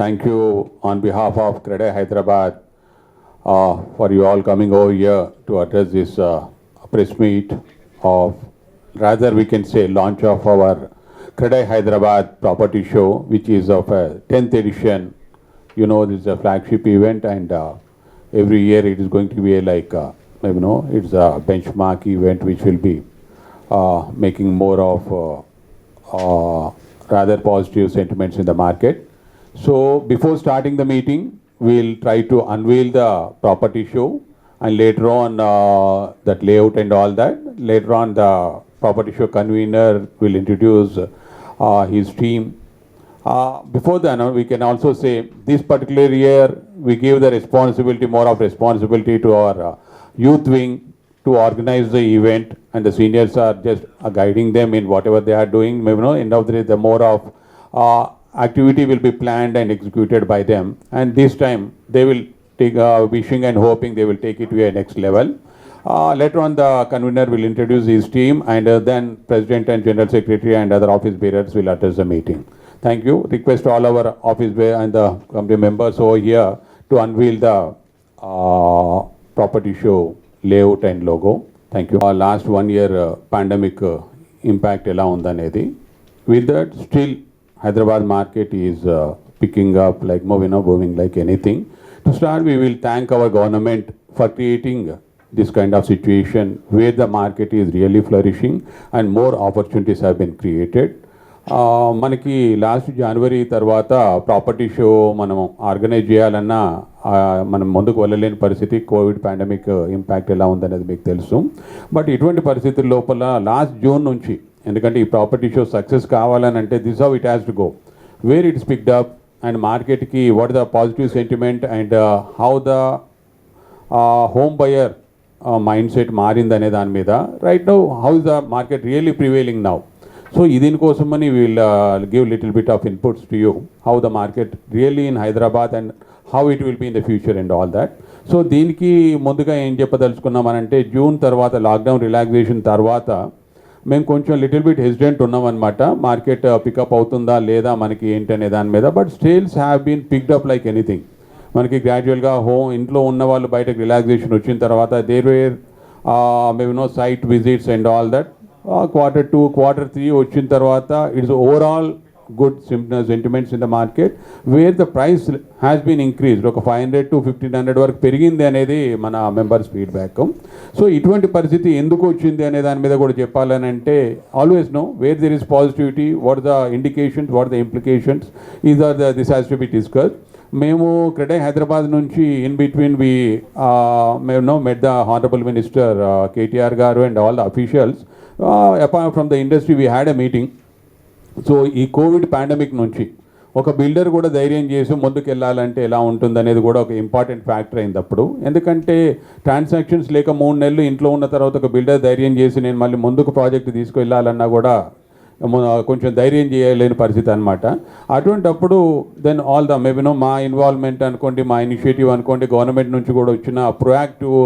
Thank you on behalf of Credit Hyderabad for you all coming over here to address this press meet of, rather we can say, launch of our Credit Hyderabad property show, which is of a 10th edition. You know, this is a flagship event, and every year it is going to be it's a benchmark event which will be making more of rather positive sentiments in the market. So before starting the meeting, we'll try to unveil the property show, and later on that layout and all that. Later on, the property show convener will introduce his team. Before that, we can also say this particular year we give the responsibility, more of responsibility to our youth wing to organize the event, and the seniors are just guiding them in whatever they are doing. End of the day, the more of activity will be planned and executed by them, and this time they will take wishing and hoping they will take it to a next level. Later on, the convener will introduce his team, and then President and General Secretary and other office bearers will address the meeting. Thank you. Request all our office bearers and the company members over here to unveil the property show layout and logo. Thank you. Last 1 year pandemic impact ela undanedi. With that, still Hyderabad market is picking up like booming like anything. To start, we will thank our government for creating this kind of situation where the market is really flourishing and more opportunities have been created. మనకి last జనవరి తర్వాత property show మనం organise చేయాలన్నా మనం ముందుకు వెళ్ళలేని పరిస్థితి, Covid pandemic impact ఎలా ఉందనేది మీకు తెలుసు. బట్ ఇటువంటి పరిస్థితుల లోపల లాస్ట్ జూన్ నుంచి, ఎందుకంటే ఈ ప్రాపర్టీ షో సక్సెస్ కావాలని అంటే this how it has to go, where it's picked up and మార్కెట్కి what the positive sentiment and how the home buyer mindset మారిందనే దాని మీద right now how is the market really prevailing now. So దీనికోసమని we'll give little bit of inputs to you how the market really in Hyderabad and how it will be in the future and all that. So దీనికి ముందుగా ఏం చెప్పదలుచుకున్నామనంటే, June తర్వాత lockdown relaxation తర్వాత మేము కొంచెం little bit hesitant ఉన్నామన్నమాట. Market pickup అవుతుందా లేదా మనకి ఏంటనే దాని మీద. But sales have been picked up like anything. మనకి గ్రాడ్యువల్గా ఇంట్లో ఉన్న వాళ్ళు బయటకు రిలాక్సేషన్ వచ్చిన తర్వాత there where site visits and all that. Q2, Q3 వచ్చిన తర్వాత it's overall good sentiments in the market where the price has been increased. ఒక 500 to 1500 వరకు పెరిగింది అనేది మన మెంబర్స్ ఫీడ్బ్యాక్. సో ఇటువంటి పరిస్థితి ఎందుకు వచ్చింది అనే దాని మీద కూడా చెప్పాలని అంటే, always no where there is positivity, what the indications, what the implications, this has to be discussed. మేము క్రెడిట్ హైదరాబాద్ నుంచి ఇన్ బిట్వీన్ మేము met the honourable minister KTR garu and all the officials. Apart from the industry we had a meeting. So ఈ COVID pandemic నుంచి ఒక builder కూడా ధైర్యం చేసి ముందుకు వెళ్ళాలంటే ఎలా ఉంటుందనేది కూడా ఒక ఇంపార్టెంట్ ఫ్యాక్టర్ అయింది అప్పుడు. ఎందుకంటే ట్రాన్సాక్షన్స్ లేక 3 నెలలు ఇంట్లో ఉన్న తర్వాత ఒక బిల్డర్ ధైర్యం చేసి నేను మళ్ళీ ముందుకు ప్రాజెక్ట్ తీసుకువెళ్ళాలన్నా కూడా కొంచెం ధైర్యం చేయలేని పరిస్థితి అనమాట. అటువంటప్పుడు దెన్ ఆల్ ద మా ఇన్వాల్వ్మెంట్ అనుకోండి, మా ఇనిషియేటివ్ అనుకోండి, గవర్నమెంట్ నుంచి కూడా వచ్చిన ప్రొయాక్టివ్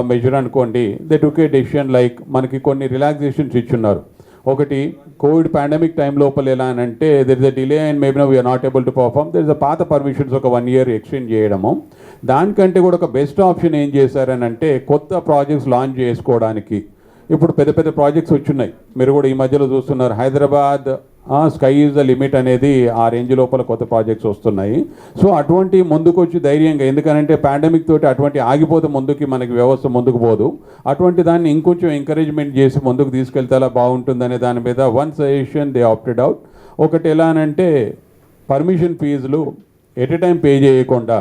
మెజర్ అనుకోండి, they took A decision like మనకి కొన్ని రిలాక్సేషన్స్ ఇచ్చున్నారు. ఒకటి, కోవిడ్ పాండమిక్ టైం లోపల ఎలా అని అంటే there is a delay and we're not able to perform, there is a పాత పర్మిషన్స్ ఒక 1 year ఎక్స్టెండ్ చేయడము. దానికంటే కూడా ఒక బెస్ట్ ఆప్షన్ ఏం చేశారని అంటే, కొత్త ప్రాజెక్ట్స్ లాంచ్ చేసుకోవడానికి ఇప్పుడు పెద్ద పెద్ద ప్రాజెక్ట్స్ వచ్చున్నాయి. మీరు కూడా ఈ మధ్యలో చూస్తున్నారు, Hyderabad sky is the limit అనేది ఆ రేంజ్ లోపల కొత్త ప్రాజెక్ట్స్ వస్తున్నాయి. సో అటువంటి ముందుకు వచ్చి ధైర్యంగా, ఎందుకంటే పాండమిక్ తోటి అటువంటి ఆగిపోతే ముందుకి మనకి వ్యవస్థ ముందుకు పోదు, అటువంటి దాన్ని ఇంకొంచెం ఎంకరేజ్మెంట్ చేసి ముందుకు తీసుకెళ్తే అలా బాగుంటుందనే దాని మీద one suggestion they opted out. ఒకటి ఎలా అనంటే, పర్మిషన్ ఫీజులు ఎట్ ఎ టైం పే చేయకుండా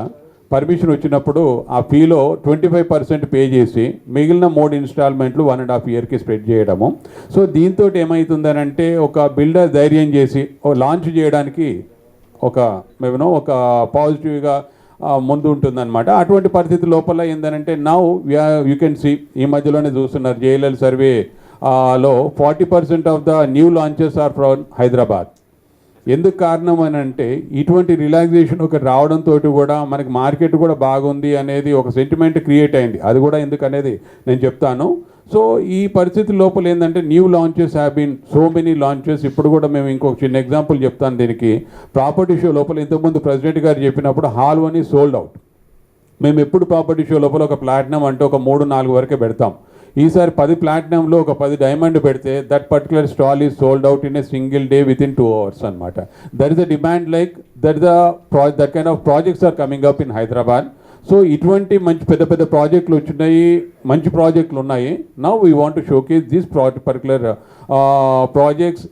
పర్మిషన్ వచ్చినప్పుడు ఆ ఫీలో 25% పే చేసి మిగిలిన 3 ఇన్స్టాల్మెంట్లు 1.5 yearకి స్ప్రెడ్ చేయడము. సో దీంతో ఏమవుతుందనంటే, ఒక బిల్డర్ ధైర్యం చేసి లాంచ్ చేయడానికి ఒక పాజిటివ్గా ముందు ఉంటుందన్నమాట. అటువంటి పరిస్థితి లోపల ఏంటంటే, నౌ యూ కెన్ సీ, ఈ మధ్యలోనే చూస్తున్నారు JLL సర్వేలో 40% of the new launches are from Hyderabad. ఎందుకు కారణం అని అంటే, ఇటువంటి రిలాక్సేషన్ ఒకటి రావడంతో కూడా మనకి మార్కెట్ కూడా బాగుంది అనేది ఒక సెంటిమెంట్ క్రియేట్ అయింది. అది కూడా ఎందుకు అనేది నేను చెప్తాను. సో ఈ పరిస్థితి లోపల ఏంటంటే new launches have been so many launches. ఇప్పుడు కూడా మేము ఇంకొక చిన్న ఎగ్జాంపుల్ చెప్తాను దీనికి. ప్రాపర్టీ షో లోపల ఇంతకుముందు ప్రెసిడెంట్ గారు చెప్పినప్పుడు హాల్ 1 సోల్డ్ అవుట్. మేము ఎప్పుడు ప్రాపర్టీ షో లోపల ఒక ప్లాటినం అంటే ఒక 3-4 వరకే పెడతాం. ఈసారి 10 ప్లాటినంలో ఒక 10 డైమండ్ పెడితే that particular stall is sold out in a single day within 2 hours అనమాట. That is the demand, like that kind of projects are coming up in Hyderabad. So ఇటువంటి మంచి పెద్ద పెద్ద ప్రాజెక్టులు వచ్చినాయి, మంచి ప్రాజెక్టులు ఉన్నాయి. Now we want to showcase this particular projects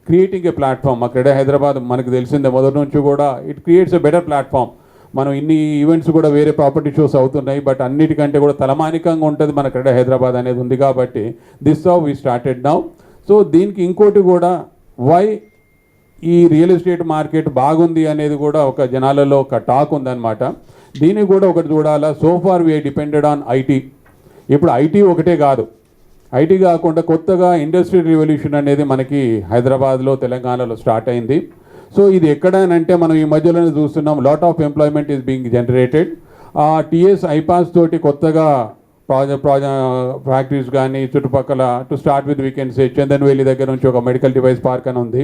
creating a platform. మా క్రెడే హైదరాబాద్ మనకు తెలిసిందే మొదటి నుంచి కూడా it creates a better platform. మనం ఇన్ని ఈవెంట్స్ కూడా వేరే ప్రాపర్టీ షోస్ అవుతున్నాయి, బట్ అన్నిటికంటే కూడా తలమానికంగా ఉంటుంది మన క్రెడే హైదరాబాద్ అనేది ఉంది కాబట్టి this how we started now. So దీనికి ఇంకోటి కూడా వై ఈ రియల్ ఎస్టేట్ మార్కెట్ బాగుంది అనేది కూడా ఒక జనాలలో ఒక టాక్ ఉందన్నమాట. దీనికి కూడా ఒకటి చూడాలా. So far we depended on IT. ఇప్పుడు ఐటీ ఒకటే కాదు, ఐటీ కాకుండా కొత్తగా ఇండస్ట్రియల్ రివల్యూషన్ అనేది మనకి హైదరాబాద్లో తెలంగాణలో స్టార్ట్ అయింది. సో ఇది ఎక్కడనంటే మనం ఈ మధ్యలోనే చూస్తున్నాం, lot of employment is being generated. TS iPASS తోటి కొత్తగా ఫ్యాక్టరీస్ కానీ చుట్టుపక్కల to start with we can say Chandanvelly దగ్గర నుంచి ఒక మెడికల్ డివైస్ పార్క్ అని ఉంది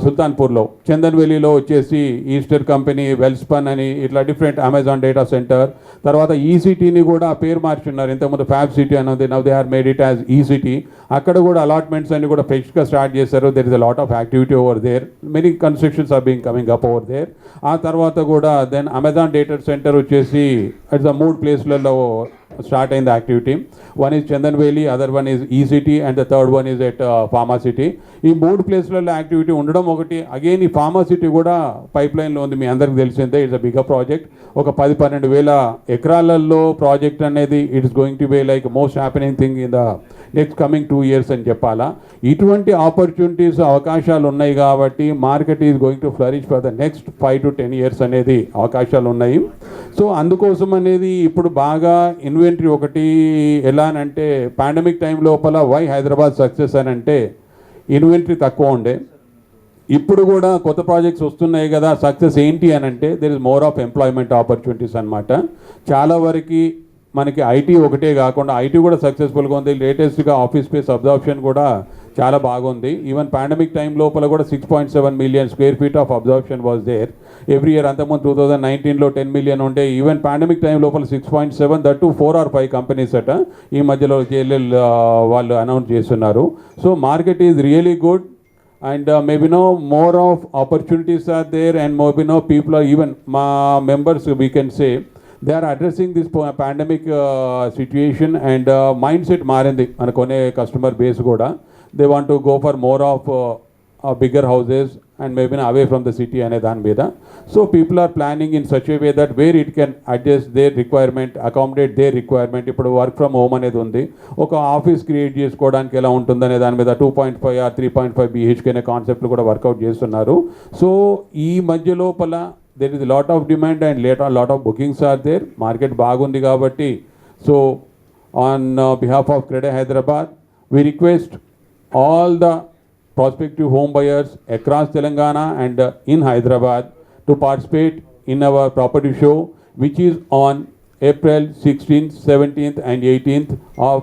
సుల్తాన్పూర్లో. చందన్వేలిలో వచ్చేసి ఈస్టర్ కంపెనీ, వెల్స్పన్ అని ఇట్లా డిఫరెంట్ అమెజాన్ డేటా సెంటర్. తర్వాత ఈసిటీని కూడా పేరు మార్చున్నారు. ఇంతకుముందు ఫ్యాబ్ సిటీ అని ఉంది, now they are made it as E City. అక్కడ కూడా అలాట్మెంట్స్ అన్ని కూడా ఫ్రెష్గా స్టార్ట్ చేశారు. There is a lot of activity over there. Many constructions are being coming up over there. ఆ తర్వాత కూడా దెన్ అమెజాన్ డేటా సెంటర్ వచ్చేసి ఇట్స్ 3 ప్లేస్లలో స్టార్ట్ అయింది activity. One is Chandanvelly, other one is E City and the third one is at pharma city. ఈ 3 ప్లేస్లలో activity ఉండడం ఒకటి. Again ఈ ఫార్మా సిటీ కూడా పైప్ లైన్లో ఉంది, మీ అందరికి తెలిసిందే. It's a bigger project. ఒక 10-12 వేల ఎకరాలలో ప్రాజెక్ట్ అనేది it's going to be like most happening thing in the next coming 2 years అని చెప్పాలా. ఇటువంటి ఆపర్చునిటీస్, అవకాశాలు ఉన్నాయి కాబట్టి market is going to flourish for the next 5 to 10 years అనేది అవకాశాలు ఉన్నాయి. సో అందుకోసం అనేది ఇప్పుడు బాగా ఇన్వెంటరీ ఒకటి ఎలా అంటే పాండమిక్ టైం లోపల వై హైదరాబాద్ సక్సెస్ అని అంటే ఇన్వెంటరీ తక్కువ ఉండే. ఇప్పుడు కూడా కొత్త ప్రాజెక్ట్స్ వస్తున్నాయి కదా, సక్సెస్ ఏంటి అని అంటే there is more of employment opportunities అనమాట. చాలా వరకు మనకి ఐటీ ఒకటే కాకుండా ఐటీ కూడా సక్సెస్ఫుల్గా ఉంది. లేటెస్ట్గా ఆఫీస్ స్పేస్ అబ్జార్ప్షన్ కూడా చాలా బాగుంది. ఈవెన్ పాండమిక్ టైం లోపల కూడా 6.7 million square feet of absorption was there every year. అంతకుముందు 2019లో 10 million ఉంటే ఈవెన్ పాండమిక్ టైం లోపల 6.7, దట్ 4 or 5 కంపెనీస్ అట ఈ మధ్యలో జేఎల్ఎల్ వాళ్ళు అనౌన్స్ చేస్తున్నారు. So market is really good and maybe no more of opportunities are there and maybe no people are even ma members we can say they are addressing this pandemic situation and mindset marindi anakone customer base kuda they want to go for more of bigger houses and maybe away from the city ane dan meeda. So people are planning in such a way that where it can adjust their requirement, accommodate their requirement. Ippudu work from home anedi undi, oka office create chesukodaniki ela untundane dan meeda 2.5 or 3.5 BHK ane concept lu kuda work out chestunnaru. So ee madhya lopala there is a lot of demand and lot of bookings are there. Market bagundi kabatti. So on behalf of Crede Hyderabad we request all the prospective home buyers across Telangana and in Hyderabad to participate in our property show, which is on April 16th, 17th and 18th of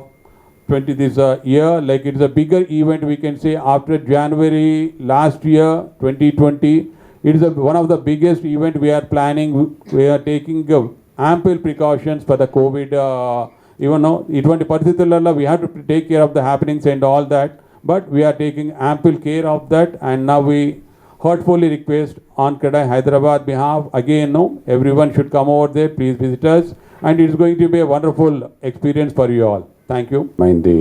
20 this year. Like it is a bigger event we can say after January last year 2020. It is one of the biggest event we are planning. We are taking ample precautions for the COVID. Even though ఇటువంటి పరిస్థితులలో we have to take care of the happenings and all that. But we are taking ample care of that, and now we heartfully request on Crede Hyderabad behalf again, no, everyone should come over there. Please visit us, and it's going to be a wonderful experience for you all. Thank you. మైంది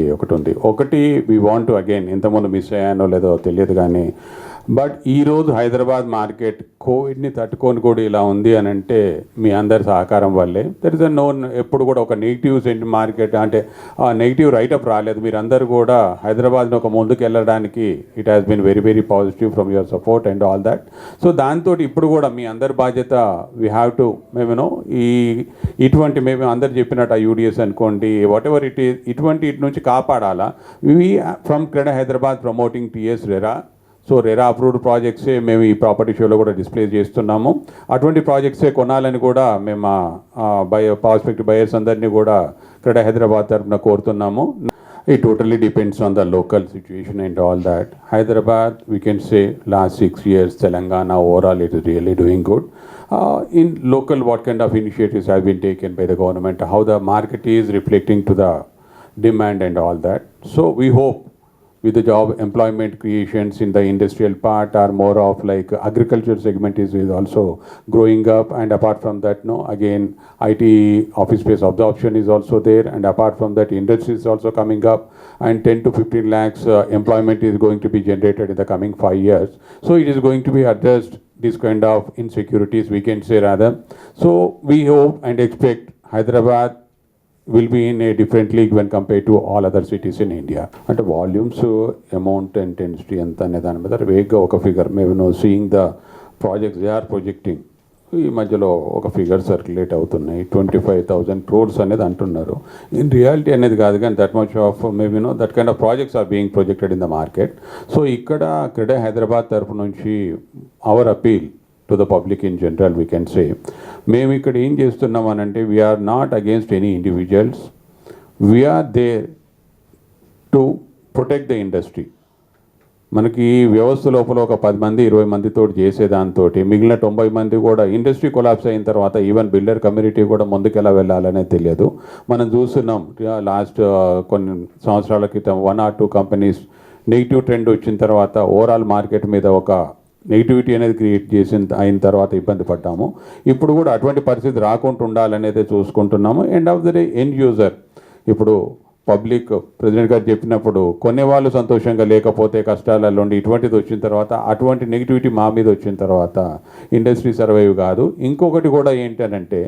ఒకటి we want to again ఇంతకుముందు miss అయ్యానో లేదో తెలియదు కానీ but ఈరోజు Hyderabad market కోవిడ్ని తట్టుకొని కూడా ఇలా ఉంది అని అంటే మీ అందరి సహకారం వల్లే. That is a known. ఎప్పుడు కూడా ఒక నెగిటివ్ సెంట్ మార్కెట్ అంటే నెగిటివ్ రైటప్ రాలేదు. మీరందరూ కూడా హైదరాబాద్ని ఒక ముందుకు వెళ్ళడానికి it has been very very positive from your support and all that. So దాంతో ఇప్పుడు కూడా మీ అందరి బాధ్యత వీ హ్యావ్ టు మేమేనో ఇటువంటి మేము అందరు చెప్పినట్టు యూడిఎస్ అనుకోండి వాట్ ఎవర్ ఇట్ ఈస్ ఇటువంటి ఇటు నుంచి కాపాడాలా. We from CREDAI Hyderabad promoting TS RERA. So RERA approved ప్రాజెక్ట్సే మేము ఈ ప్రాపర్టీ షోలో కూడా డిస్ప్లే చేస్తున్నాము. అటువంటి ప్రాజెక్ట్సే కొనాలని కూడా మేము ప్రాస్పెక్టివ్ బయర్స్ అందరినీ కూడా క్రెడా హైదరాబాద్ తరఫున కోరుతున్నాము. It totally depends on the local situation and all that. Hyderabad, we can say last 6 years, Telangana overall it is really doing good. In local, what kind of initiatives have been taken by the government, how the market is reflecting to the demand and all that. So we hope with the job employment creations in the industrial part are more of like agriculture segment is also growing up, and apart from that again IT office space absorption is also there, and apart from that industry is also coming up, and 10 to 15 lakhs employment is going to be generated in the coming 5 years. So it is going to be addressed this kind of insecurities, we can say rather. So we hope and expect Hyderabad will be in a different league when compared to all other cities in India. And the volumes, amount, intensity and దాని మీద వేగంగా ఒక figure మేము seeing the projects they are projecting. ఈ మధ్యలో ఒక figure circulate అవుతున్నాయి, 25,000 crores అనేది అంటున్నారు. ఇన్ రియాలిటీ అనేది కాదు, కానీ that much of maybe that kind of projects are being projected in the market. So ఇక్కడ క్రెడా హైదరాబాద్ తరఫు నుంచి our appeal to the public in general we can say, మేము ఇక్కడ ఏం చేస్తున్నాం అనంటే we're not against any individuals, we're there to protect the industry. మనకి వ్యవస్థ లోపల ఒక 10 మంది 20 మందితో చేసేదాంతో మిగిలిన 90 మంది కూడా ఇండస్ట్రీ కొలాప్స్ అయిన తర్వాత ఈవెన్ బిల్డర్ కమ్యూనిటీ కూడా ముందుకెలా వెళ్ళాలనే తెలియదు. మనం చూస్తున్నాం లాస్ట్ కొన్ని సంవత్సరాల క్రితం 1 or 2 కంపెనీస్ నెగిటివ్ ట్రెండ్ వచ్చిన తర్వాత ఓవరాల్ మార్కెట్ మీద ఒక నెగిటివిటీ అనేది క్రియేట్ అయిన తర్వాత ఇబ్బంది పడ్డాము. ఇప్పుడు కూడా అటువంటి పరిస్థితి రాకుండా ఉండాలనేది చూసుకుంటున్నాము. End of the day end user, ఇప్పుడు పబ్లిక్ ప్రెసిడెంట్ గారు చెప్పినప్పుడు కొనేవాళ్ళు సంతోషంగా లేకపోతే కష్టాలలో ఉండి ఇటువంటిది వచ్చిన తర్వాత అటువంటి నెగిటివిటీ మా మీద వచ్చిన తర్వాత ఇండస్ట్రీ సర్వైవ్ కాదు. ఇంకొకటి కూడా ఏంటనంటే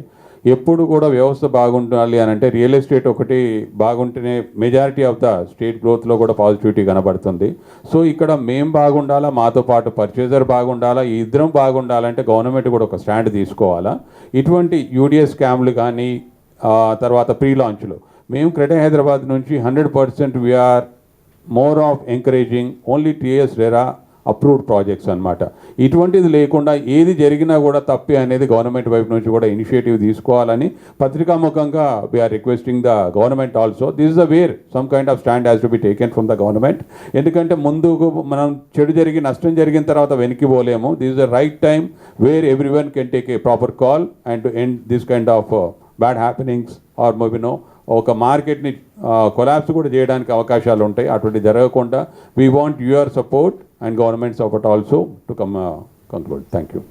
ఎప్పుడు కూడా వ్యవస్థ బాగుండాలి అని అంటే రియల్ ఎస్టేట్ ఒకటి బాగుంటేనే మెజారిటీ ఆఫ్ ద స్టేట్ గ్రోత్లో కూడా పాజిటివిటీ కనబడుతుంది. సో ఇక్కడ మేము బాగుండాలా, మాతో పాటు పర్చేజర్ బాగుండాలా, ఈ ఇద్దరం బాగుండాలంటే గవర్నమెంట్ కూడా ఒక స్టాండ్ తీసుకోవాలా. ఇటువంటి యూడిఎస్ స్కామ్లు కానీ తర్వాత ప్రీ లాంచ్లు మేము క్రెడా హైదరాబాద్ నుంచి 100% we're more of encouraging only TS RERA approved projects అనమాట. ఇటువంటిది లేకుండా ఏది జరిగినా కూడా తప్పే అనేది గవర్నమెంట్ వైపు నుంచి కూడా ఇనిషియేటివ్ తీసుకోవాలని పత్రికాముఖంగా we are requesting the government also. This is the where some kind of stand has to be taken from the government. ఎందుకంటే ముందుకు మనం చెడు జరిగి నష్టం జరిగిన తర్వాత వెనక్కి పోలేము. This is the right time where everyone can take a proper call and to end this kind of bad happenings or maybe ఒక మార్కెట్ని కొలాప్స్ కూడా చేయడానికి అవకాశాలు ఉంటాయి. అటువంటి జరగకుండా we want your support and government support also to come conclude. Thank you.